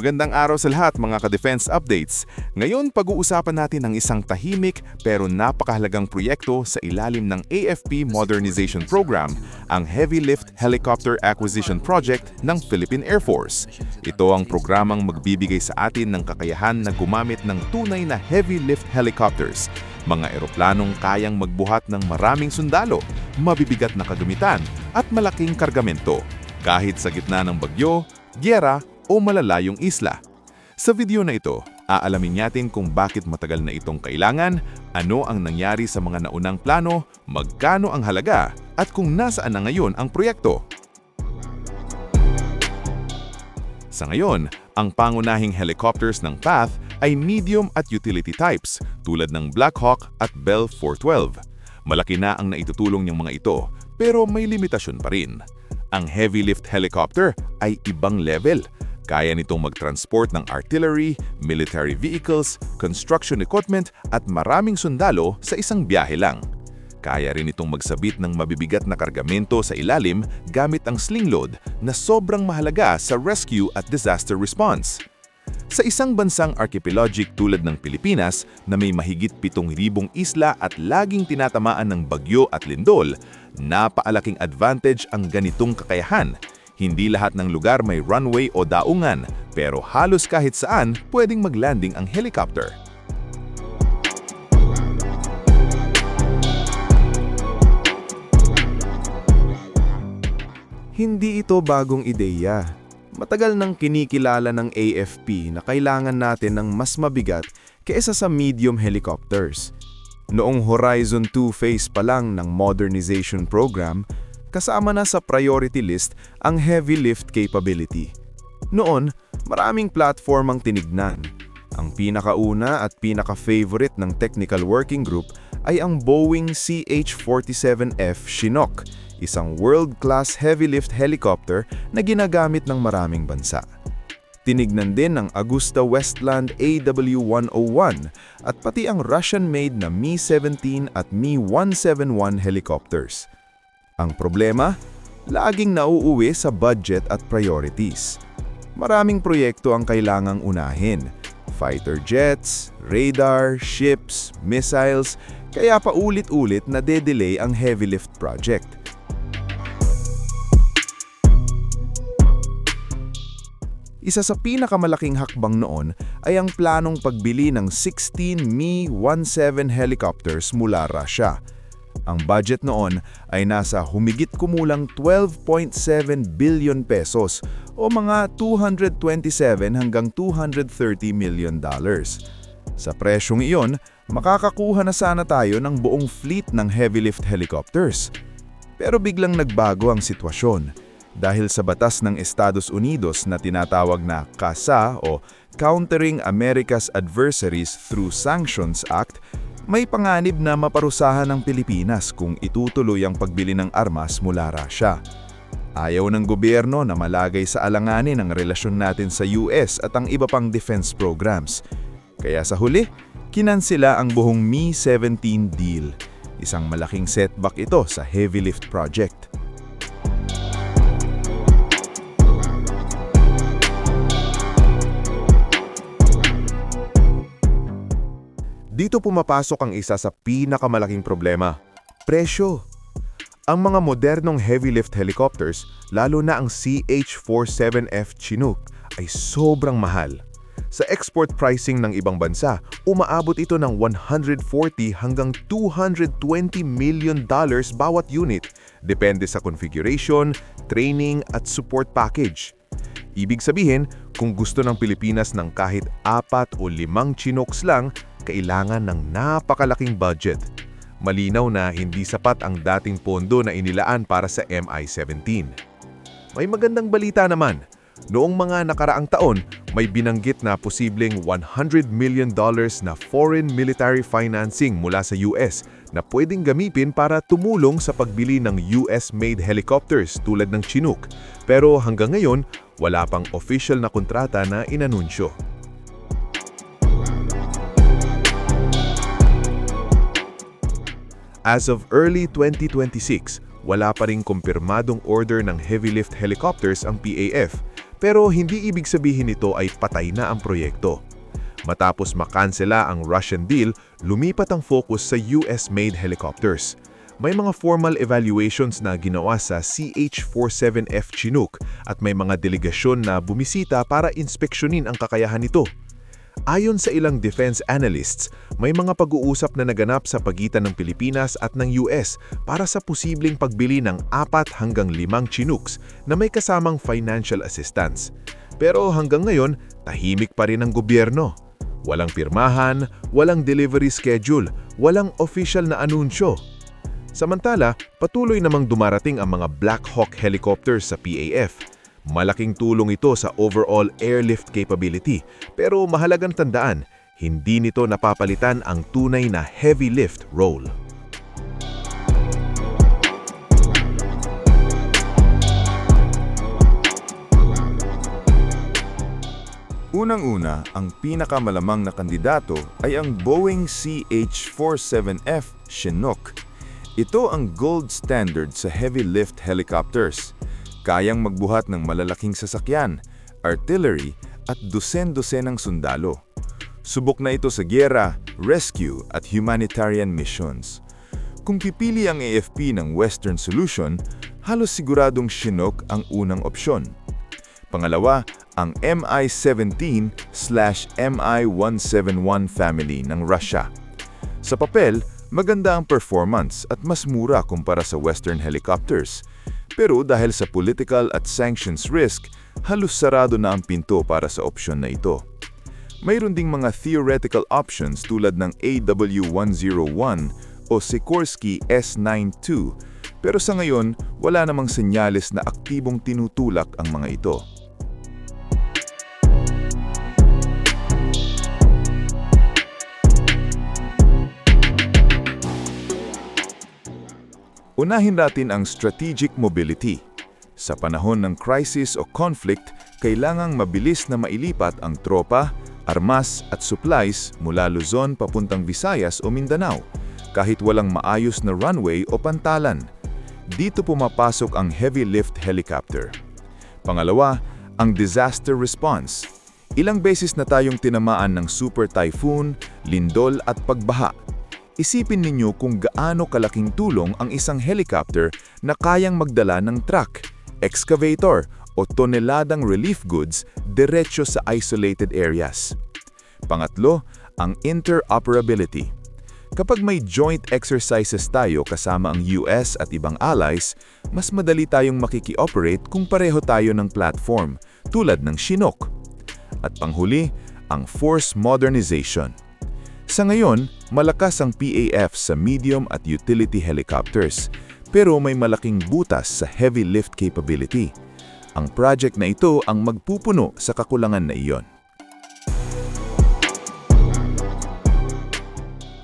Magandang araw sa lahat mga ka-defense updates. Ngayon pag-uusapan natin ang isang tahimik pero napakahalagang proyekto sa ilalim ng AFP Modernization Program, ang Heavy Lift Helicopter Acquisition Project ng Philippine Air Force. Ito ang programang magbibigay sa atin ng kakayahan na gumamit ng tunay na heavy lift helicopters, mga eroplanong kayang magbuhat ng maraming sundalo, mabibigat na kagamitan at malaking kargamento, kahit sa gitna ng bagyo, giyera o malalayong isla. Sa video na ito, aalamin natin kung bakit matagal na itong kailangan, ano ang nangyari sa mga naunang plano, magkano ang halaga, at kung nasaan na ngayon ang proyekto. Sa ngayon, ang pangunahing helicopters ng PATH ay medium at utility types tulad ng Black Hawk at Bell 412. Malaki na ang naitutulong niyang mga ito, pero may limitasyon pa rin. Ang heavy lift helicopter ay ibang level. Kaya nitong mag-transport ng artillery, military vehicles, construction equipment at maraming sundalo sa isang biyahe lang. Kaya rin itong magsabit ng mabibigat na kargamento sa ilalim gamit ang sling load na sobrang mahalaga sa rescue at disaster response. Sa isang bansang archipelagic tulad ng Pilipinas na may mahigit 7,000 isla at laging tinatamaan ng bagyo at lindol, napaalaking advantage ang ganitong kakayahan. Hindi lahat ng lugar may runway o daungan, pero halos kahit saan pwedeng maglanding ang helicopter. Hindi ito bagong ideya. Matagal nang kinikilala ng AFP na kailangan natin ng mas mabigat kaysa sa medium helicopters. Noong Horizon 2 phase pa lang ng modernization program, kasama na sa priority list ang heavy lift capability. Noon, maraming platform ang tinignan. Ang pinakauna at pinaka-favorite ng technical working group ay ang Boeing CH-47F Chinook, isang world-class heavy lift helicopter na ginagamit ng maraming bansa. Tinignan din ang AgustaWestland AW101 at pati ang Russian-made na Mi-17 at Mi-171 helicopters. Ang problema, laging nauuwi sa budget at priorities. Maraming proyekto ang kailangang unahin. Fighter jets, radar, ships, missiles, kaya paulit-ulit na de-delay ang heavy lift project. Isa sa pinakamalaking hakbang noon ay ang planong pagbili ng 16 Mi-17 helicopters mula Russia. Ang budget noon ay nasa humigit kumulang 12.7 billion pesos o mga 227 hanggang 230 million dollars. Sa presyong iyon, makakakuha na sana tayo ng buong fleet ng heavy lift helicopters. Pero biglang nagbago ang sitwasyon dahil sa batas ng Estados Unidos na tinatawag na CASA o Countering America's Adversaries Through Sanctions Act, may panganib na maparusahan ng Pilipinas kung itutuloy ang pagbili ng armas mula Russia. Ayaw ng gobyerno na malagay sa alanganin ang relasyon natin sa US at ang iba pang defense programs. Kaya sa huli, kinansela ang buong Mi-17 deal. Isang malaking setback ito sa heavy lift project. Dito pumapasok ang isa sa pinakamalaking problema, presyo. Ang mga modernong heavy lift helicopters, lalo na ang CH-47F Chinook, ay sobrang mahal. Sa export pricing ng ibang bansa, umaabot ito ng $140 hanggang $220 million bawat unit, depende sa configuration, training at support package. Ibig sabihin, kung gusto ng Pilipinas ng kahit 4 o 5 Chinooks lang, kailangan ng napakalaking budget. Malinaw na hindi sapat ang dating pondo na inilaan para sa Mi-17. May magandang balita naman. Noong mga nakaraang taon, may binanggit na posibleng $100 million na foreign military financing mula sa US na pwedeng gamitin para tumulong sa pagbili ng US-made helicopters tulad ng Chinook. Pero hanggang ngayon, wala pang official na kontrata na inanunsyo. As of early 2026, wala pa ring kumpirmadong order ng heavy lift helicopters ang PAF, Pero hindi ibig sabihin nito ay patay na ang proyekto. Matapos makansela ang Russian deal, lumipat ang focus sa US-made helicopters. May mga formal evaluations na ginawa sa CH-47F Chinook at may mga delegasyon na bumisita para inspeksyonin ang kakayahan nito. Ayon sa ilang defense analysts, may mga pag-uusap na naganap sa pagitan ng Pilipinas at ng US para sa posibleng pagbili ng 4 hanggang 5 Chinooks na may kasamang financial assistance. Pero hanggang ngayon, tahimik pa rin ang gobyerno. Walang pirmahan, walang delivery schedule, walang official na anunsyo. Samantala, patuloy namang dumarating ang mga Black Hawk helicopters sa PAF. Malaking tulong ito sa overall airlift capability, pero mahalagang tandaan, hindi nito napapalitan ang tunay na heavy lift role. Unang-una, ang pinakamalamang na kandidato ay ang Boeing CH-47F Chinook. Ito ang gold standard sa heavy lift helicopters. Kayang magbuhat ng malalaking sasakyan, artillery at dusen-dusenang sundalo. Subok na ito sa gyera, rescue at humanitarian missions. Kung pipili ang AFP ng Western Solution, halos siguradong Chinook ang unang opsyon. Pangalawa, ang Mi-17/Mi-171 family ng Russia. Sa papel, maganda ang performance at mas mura kumpara sa Western helicopters. Pero dahil sa political at sanctions risk, halos sarado na ang pinto para sa opsyon na ito. Mayroon ding mga theoretical options tulad ng AW101 o Sikorsky S92, pero sa ngayon, wala namang senyales na aktibong tinutulak ang mga ito. Unahin natin ang strategic mobility. Sa panahon ng crisis o conflict, kailangang mabilis na mailipat ang tropa, armas at supplies mula Luzon papuntang Visayas o Mindanao, kahit walang maayos na runway o pantalan. Dito pumapasok ang heavy lift helicopter. Pangalawa, ang disaster response. Ilang beses na tayong tinamaan ng super typhoon, lindol at pagbaha. Isipin ninyo kung gaano kalaking tulong ang isang helicopter na kayang magdala ng truck, excavator o toneladang relief goods diretso sa isolated areas. Pangatlo, ang interoperability. Kapag may joint exercises tayo kasama ang US at ibang allies, mas madali tayong makiki-operate kung pareho tayo ng platform, tulad ng Chinook. At panghuli, ang force modernization. Sa ngayon, malakas ang PAF sa medium at utility helicopters, pero may malaking butas sa heavy lift capability. Ang project na ito ang magpupuno sa kakulangan na iyon.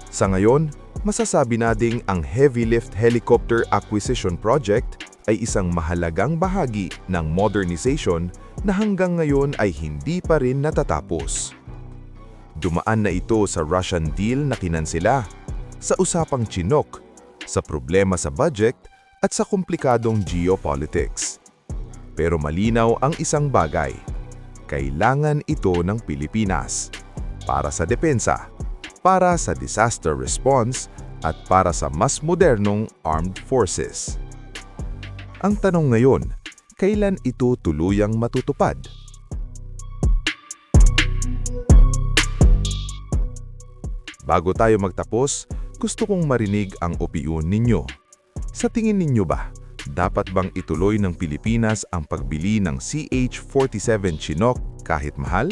Sa ngayon, masasabi nating ang Heavy Lift Helicopter Acquisition Project ay isang mahalagang bahagi ng modernization na hanggang ngayon ay hindi pa rin natatapos. Dumaan na ito sa Russian deal na kinansela, sa usapang Chinook, sa problema sa budget at sa komplikadong geopolitics. Pero malinaw ang isang bagay, kailangan ito ng Pilipinas para sa depensa, para sa disaster response at para sa mas modernong armed forces. Ang tanong ngayon, kailan ito tuluyang matutupad? Bago tayo magtapos, gusto kong marinig ang opinyon ninyo. Sa tingin ninyo ba, dapat bang ituloy ng Pilipinas ang pagbili ng CH-47 Chinook kahit mahal?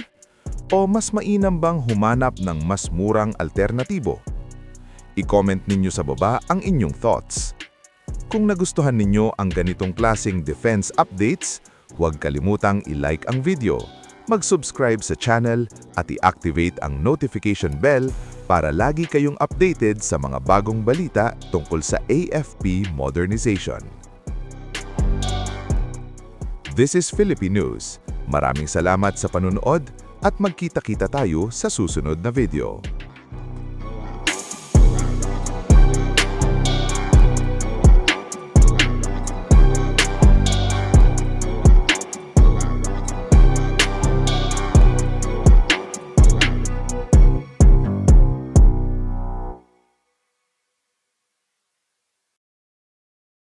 O mas mainam bang humanap ng mas murang alternatibo? I-comment ninyo sa baba ang inyong thoughts. Kung nagustuhan ninyo ang ganitong klaseng defense updates, huwag kalimutang i-like ang video, mag-subscribe sa channel at i-activate ang notification bell para lagi kayong updated sa mga bagong balita tungkol sa AFP modernization. This is Philippine News. Maraming salamat sa panunood at magkita-kita tayo sa susunod na video.